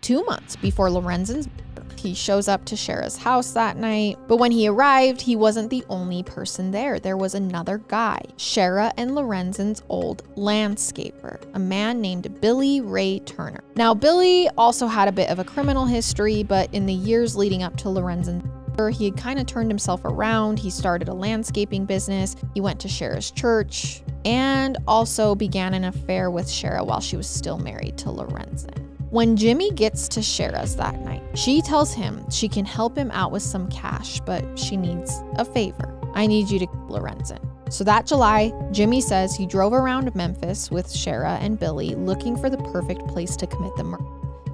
2 months before Lorenzen's murder. He shows up to Shara's house that night, but when he arrived, he wasn't the only person there. There was another guy, Shara and Lorenzen's old landscaper, a man named Billy Ray Turner. Now, Billy also had a bit of a criminal history, but in the years leading up to Lorenzen's murder, he had kind of turned himself around. He started a landscaping business. He went to Shara's church and also began an affair with Shara while she was still married to Lorenzen. When Jimmy gets to Shara's that night, she tells him she can help him out with some cash, but she needs a favor. I need you to kill Lorenzen. So that July, Jimmy says he drove around Memphis with Shara and Billy looking for the perfect place to commit the murder.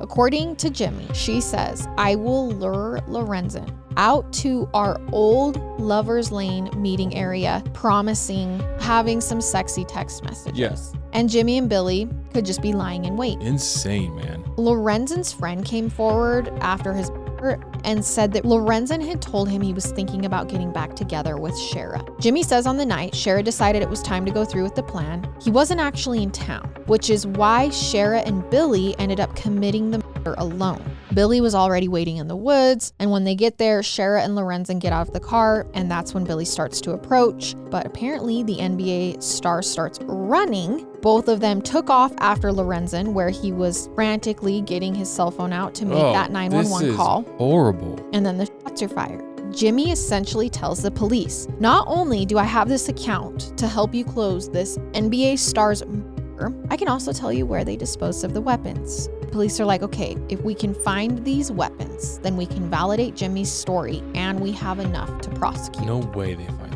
According to Jimmy, she says, I will lure Lorenzen out to our old Lover's Lane meeting area, promising having some sexy text messages. Yes. And Jimmy and Billy could just be lying in wait. Insane, man. Lorenzen's friend came forward after his murder and said that Lorenzen had told him he was thinking about getting back together with Shara. Jimmy says on the night, Shara decided it was time to go through with the plan. He wasn't actually in town, which is why Shara and Billy ended up committing the murder alone. Billy was already waiting in the woods, and when they get there, Shara and Lorenzen get out of the car, and that's when Billy starts to approach. But apparently the NBA star starts running. Both of them took off after Lorenzen, where he was frantically getting his cell phone out to make that 911 call. Horrible. And then the shots are fired. Jimmy essentially tells the police, not only do I have this account to help you close this NBA star's murder, I can also tell you where they disposed of the weapons. Police are like, okay, if we can find these weapons, then we can validate Jimmy's story and we have enough to prosecute. No way they find